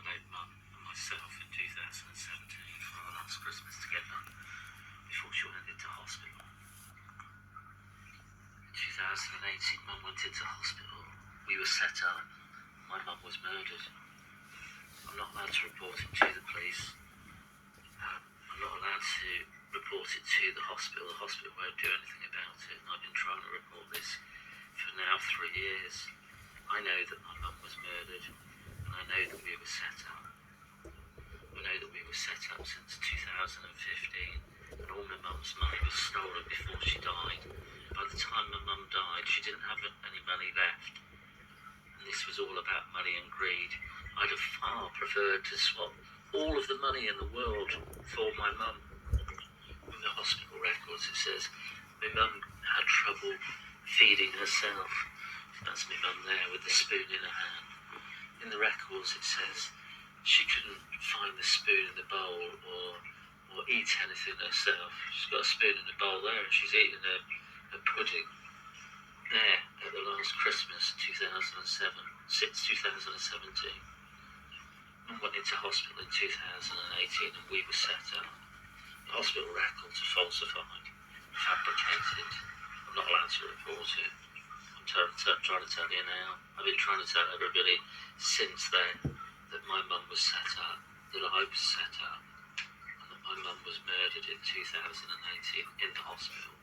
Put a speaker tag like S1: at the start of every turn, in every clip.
S1: about Mum and myself in 2017 for our last Christmas together before she went into hospital. In 2018, Mum went into hospital. We were set up. My mum was murdered. I'm not allowed to report it to the police. I'm not allowed to report it to the hospital. The hospital won't do anything about it. And I've been trying to report this for now 3 years. I know that my mum was murdered, and I know that we were set up. I know that we were set up since 2015, and all my mum's money was stolen before she died. By the time my mum died, she didn't have any money left, and this was all about money and greed. I'd have far preferred to swap all of the money in the world for my mum. In the hospital records it says my mum had trouble feeding herself. That's my mum there with the spoon in her hand. In the records it says she couldn't find the spoon in the bowl or eat anything herself. She's got a spoon in the bowl there and she's eating a pudding there at the last Christmas 2007, since 2017. Mum went into hospital in 2018 and we were set up. The hospital records are falsified, fabricated. I'm not allowed to report it. I'm trying to tell you now. I've been trying to tell everybody since then that my mum was set up, that I was set up, and that my mum was murdered in 2018 in the hospital.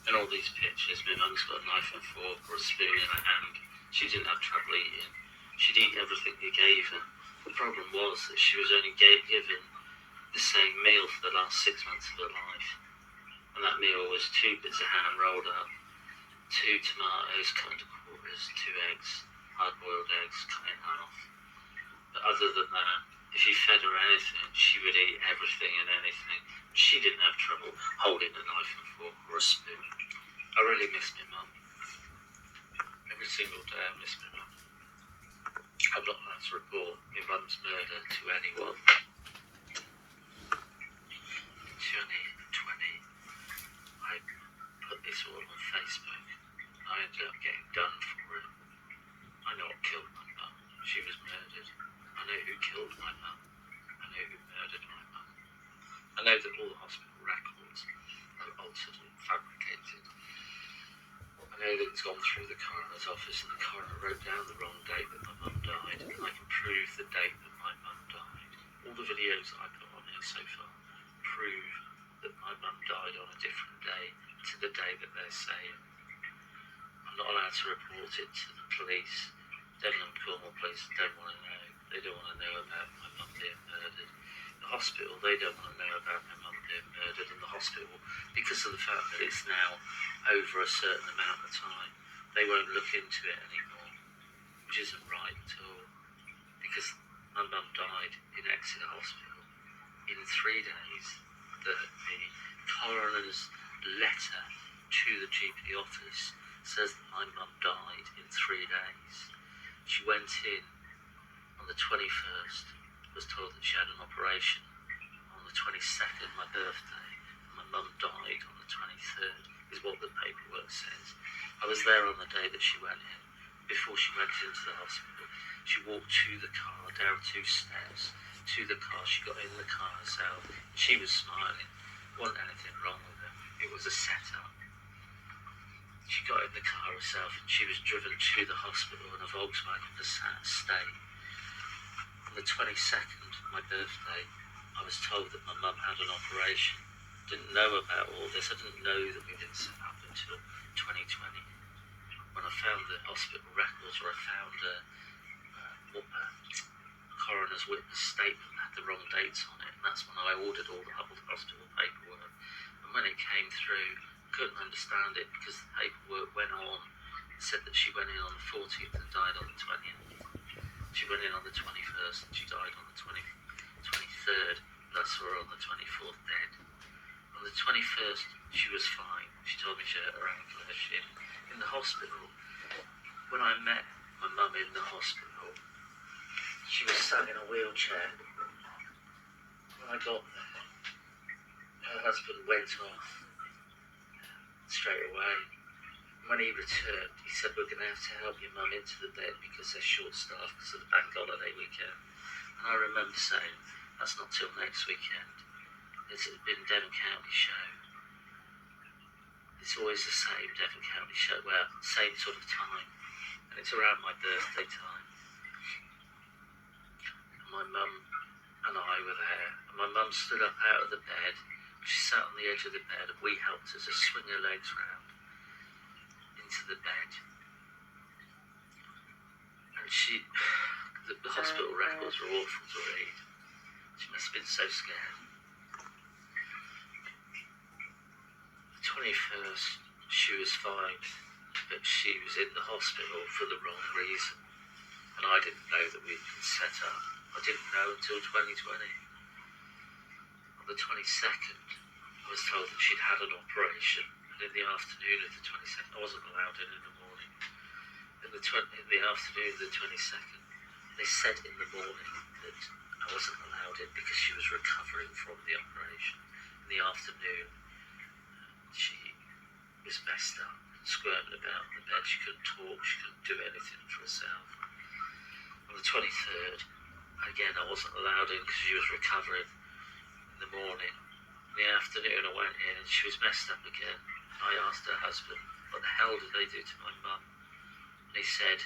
S1: In all these pictures, my mum's got a knife and fork or a spoon in her hand. She didn't have trouble eating. She'd eat everything you gave her. The problem was that she was only given the same meal for the last 6 months of her life. And that meal was 2 bits of ham rolled up, 2 tomatoes cut into quarters, 2 eggs, hard-boiled eggs cut in half. But other than that, if you fed her anything, she would eat everything and anything. She didn't have trouble holding a knife and fork or a spoon. I really miss my mum. Every single day I miss my mum. I'm not allowed to report my mum's murder to anyone. In 2020, I put this all on Facebook. I ended up getting done for it. I know what killed my mum. She was murdered. I know who killed my mum. I know who murdered my mum. I know that all the hospital records are altered and fabricated. I know that it's gone through the coroner's office and the coroner wrote down the wrong date that my mum died, and I can prove the date that my mum died. All the videos that I put on here so far prove that my mum died on a different day to the day that they're saying. I'm not allowed to report it to the police. Devon and Cornwall police don't want to know. They don't want to know about my mum being murdered. The hospital, they don't want to know about my mum being murdered. And the hospital, because of the fact that it's now over a certain amount of time, they won't look into it anymore, which isn't right at all. Because my mum died in Exeter Hospital in 3 days. The coroner's letter to the GP office says that my mum died in 3 days. She went in on the 21st, was told that she had an operation on the 22nd, my birthday, and my mum died on the 23rd, is what the paperwork says. I was there on the day that she went in. Before she went into the hospital, she walked to the car, down 2 steps, to the car. She got in the car herself. She was smiling. There wasn't anything wrong with her. It was a setup. She got in the car herself and she was driven to the hospital in a Volkswagen Passat Estate. On the 22nd, my birthday, I was told that my mum had an operation. Didn't know about all this. I didn't know that we didn't set up until 2020. When I found the hospital records, or I found a coroner's witness statement that had the wrong dates on it, and that's when I ordered all the hospital paperwork. And when it came through, I couldn't understand it because the paperwork went on. It said that she went in on the 14th and died on the 20th. She went in on the 21st and she died on the 23rd. That's her on the 24th dead. On the 21st, she was fine. She told me she hurt her ankle, her shin. In the hospital, when I met my mum in the hospital, she was sat in a wheelchair. When I got there, her husband went off straight away. When he returned, he said, we're going to have to help your mum into the bed because they're short-staffed because of the bank holiday weekend. And I remember saying, that's not till next weekend. It's been Devon County show. It's always the same Devon County show, well, same sort of time. And it's around my birthday time. And my mum and I were there. And my mum stood up out of the bed. She sat on the edge of the bed and we helped her to swing her legs round into the bed. And the hospital records were awful to read. She must have been so scared. The 21st, she was fine, but she was in the hospital for the wrong reason. And I didn't know that we'd been set up. I didn't know until 2020. On the 22nd, I was told that she'd had an operation. And in the afternoon of the 22nd, I wasn't allowed in the morning. In the afternoon of the 22nd, they said in the morning that I wasn't allowed in because she was recovering from the operation. In the afternoon, she was messed up, squirming about in the bed. She couldn't talk, she couldn't do anything for herself. On the 23rd, again, I wasn't allowed in because she was recovering. In the morning, in the afternoon, I went in and she was messed up again. I asked her husband, what the hell did they do to my mum? And he said,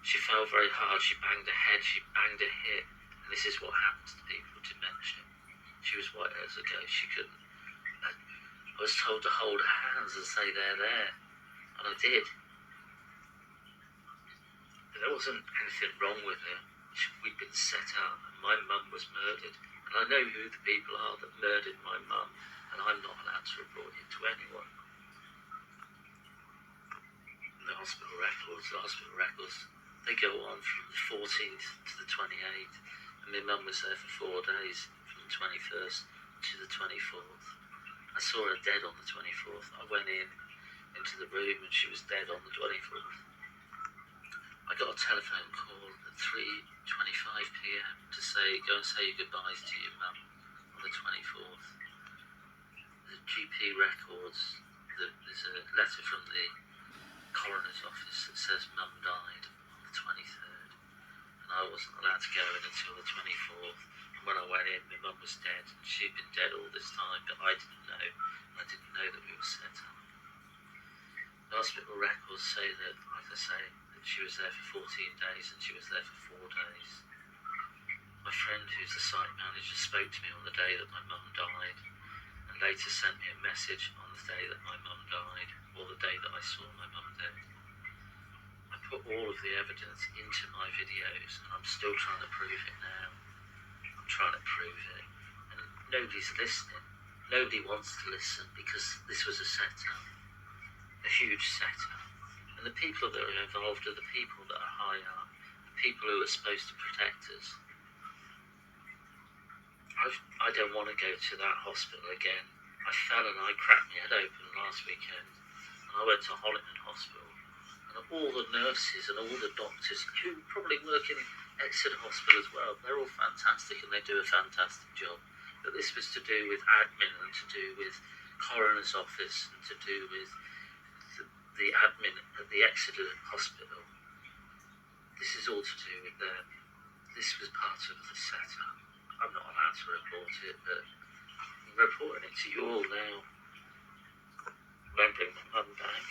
S1: she fell very hard, she banged her head, she banged her hip, and this is what happens to people with dementia. She was white as a ghost, she couldn't. I was told to hold her hands and say, they're there, and I did. But there wasn't anything wrong with her. We'd been set up, and my mum was murdered, and I know who the people are that murdered my mum, and I'm not allowed to report it to anyone. The hospital records, they go on from the 14th to the 28th, and my mum was there for 4 days, from the 21st to the 24th. I saw her dead on the 24th. I went into the room and she was dead on the 24th. I got a telephone call at 3:25 p.m. to go and say your goodbyes to your mum on the 24th. The GP records, there's a letter from the coroner's office that says mum died on the 23rd, and I wasn't allowed to go in until the 24th. And when I went in, my mum was dead. She'd been dead all this time, but I didn't know. I didn't know that we were set up. The hospital records say that, like I say, that she was there for 14 days and she was there for 4 days. My friend, who's the site manager, spoke to me on the day that my mum died, and later sent me a message on the day that my mum died, or the day that I saw my mum dead. I put all of the evidence into my videos, and I'm still trying to prove it now. I'm trying to prove it, and nobody's listening. Nobody wants to listen because this was a setup, a huge setup. And the people that are involved are the people that are high up, the people who are supposed to protect us. I don't want to go to that hospital again. I fell and I cracked my head open last weekend, and I went to Honiton Hospital, and all the nurses and all the doctors who probably work in Exeter Hospital as well, they're all fantastic and they do a fantastic job. But this was to do with admin and to do with coroner's office and to do with the admin at the Exeter Hospital. This is all to do with them. This was part of the setup. I'm not allowed to report it, but I'm reporting it to you all now. Won't bring my mum back.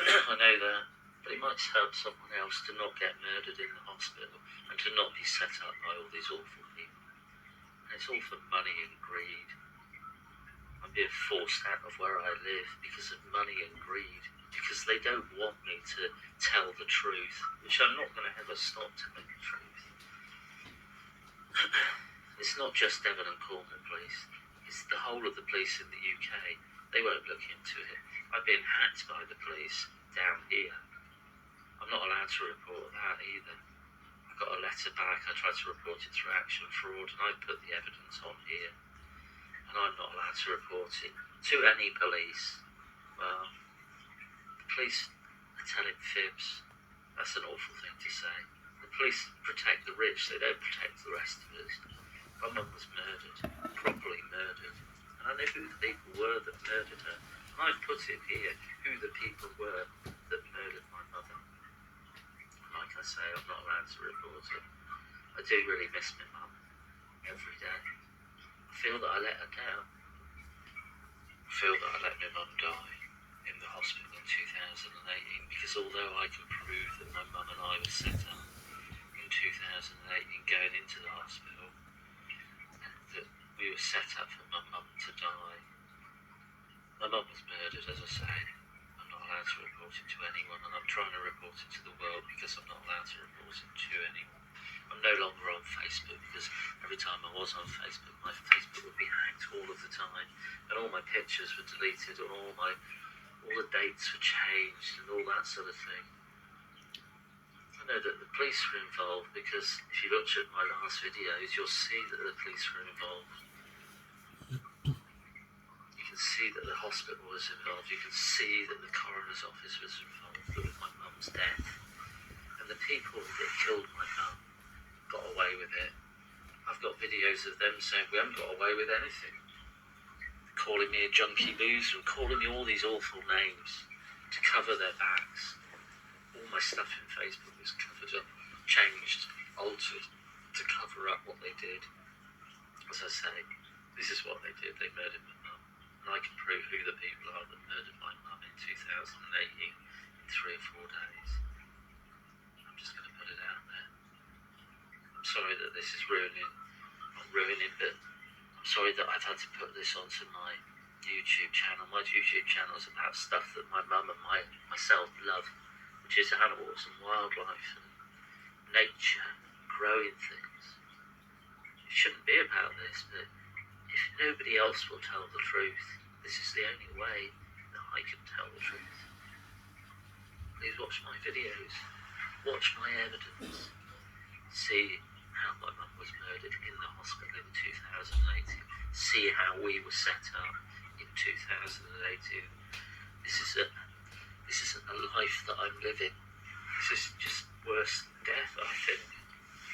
S1: I know that. But it might help someone else to not get murdered in the hospital and to not be set up by all these awful people. And it's all for money and greed. I'm being forced out of where I live because of money and greed. Because they don't want me to tell the truth, which I'm not going to ever stop telling the truth. It's not just Devon and Cornwall Police. It's the whole of the police in the UK. They won't look into it. I've been hacked by the police down here. I'm not allowed to report that either. I got a letter back. I tried to report it through Action Fraud, and I put the evidence on here. And I'm not allowed to report it to any police. Well, the police are telling fibs. That's an awful thing to say. The police protect the rich. They don't protect the rest of us. My mum was murdered, properly murdered. And I know who the people were that murdered her. And I've put it here, who the people were that I'm not allowed to report it. I do really miss my mum every day. I feel that I let her down. I feel that I let my mum die in the hospital in 2018 because although I can prove that my mum and I were set up in 2018 going into the hospital, that we were set up for my mum to die. My mum was murdered, as I say. I'm not allowed to report it to anyone, and I'm trying to report it to the world because I'm not allowed to report it to anyone. I'm no longer on Facebook because every time I was on Facebook, my Facebook would be hacked all of the time, and all my pictures were deleted, and all the dates were changed, and all that sort of thing. I know that the police were involved because if you look at my last videos, you'll see that the police were involved. You can see that the hospital was involved. You can see that the coroner's office was involved with my mum's death, and the people that killed my mum got away with it. I've got videos of them saying we haven't got away with anything, calling me a junkie boozer and calling me all these awful names to cover their backs. All my stuff in Facebook was covered up, changed, altered to cover up what they did. As I say, this is what they did. They murdered my mum, and I can prove who the people are that murdered my mum in 2018 in 3 or 4 days. I'm just going to put it out there. I'm sorry that this is not ruining, but I'm sorry that I've had to put this onto my YouTube channel. My YouTube channel is about stuff that my mum and myself love, which is animals and wildlife and nature, growing things. It shouldn't be about this, but if nobody else will tell the truth, this is the only way that I can tell the truth. Please watch my videos, watch my evidence, see how my mum was murdered in the hospital in 2018, see how we were set up in 2018. This isn't a life that I'm living. This is just worse than death, I think.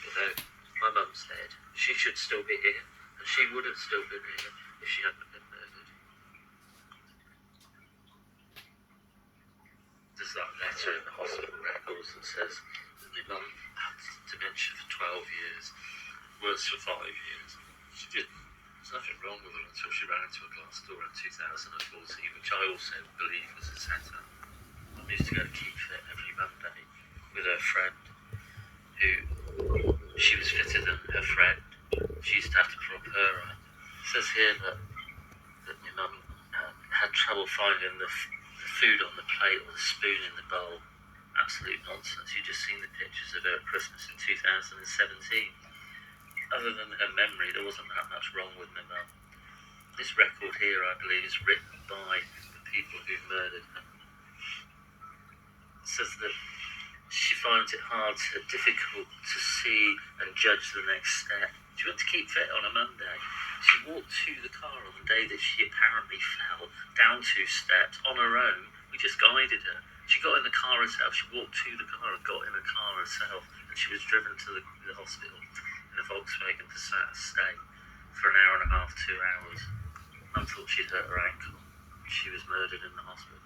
S1: Although my mum's dead, she should still be here, and she would have still been here if she hadn't been murdered. There's that letter in the hospital records that says that my mum had dementia for 12 years, worse for 5 years. She didn't. There's nothing wrong with her until she ran into a glass door in 2014, which I also believe was a setup. Mum used to go to Keep Fit every Monday with her friend, who she was fitter than her friend. She used to have to prop her up. It says here that my mum had trouble finding the food on the plate or the spoon in the bowl. Absolute nonsense. You've just seen the pictures of her at Christmas in 2017. Other than her memory, there wasn't that much wrong with my mum. This record here, I believe, is written by the people who murdered her. It says that she finds it difficult to see and judge the next step. She went to Keep Fit on a Monday. She walked to the car on the day that she apparently fell down 2 steps on her own. We just guided her. She got in the car herself. She walked to the car and got in the car herself, and she was driven to the hospital in a Volkswagen Passat Estate for an hour and a half, 2 hours. Mum thought she'd hurt her ankle. She was murdered in the hospital.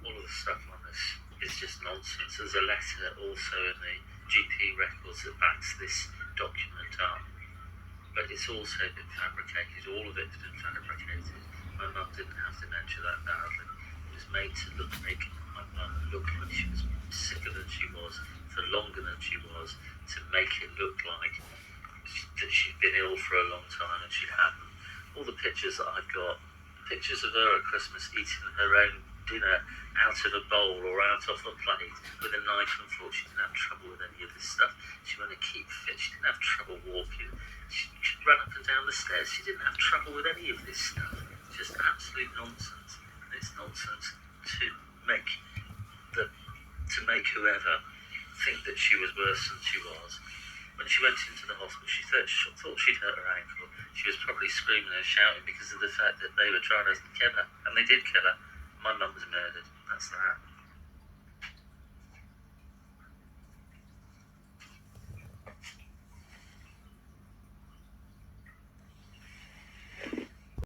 S1: All of the stuff on this is just nonsense. There's a letter also in the GP records that backs this document up, but it's also been fabricated. All of it's been fabricated. My mum didn't have dementia that badly. It was made to make my mum look like she was sicker than she was, for longer than she was, to make it look like that she'd been ill for a long time, and she hadn't. All the pictures that I've got, pictures of her at Christmas eating her own dinner out of a bowl or out of a plate with a knife and fork. She didn't have trouble with any of this stuff. She went to Keep Fit. She didn't have trouble walking. She could run up and down the stairs. She didn't have trouble with any of this stuff. It's just absolute nonsense. And it's nonsense to make whoever think that she was worse than she was. When she went into the hospital, she thought she'd hurt her ankle. She was probably screaming and shouting because of the fact that they were trying to kill her, and they did kill her. My mum was murdered. That's that.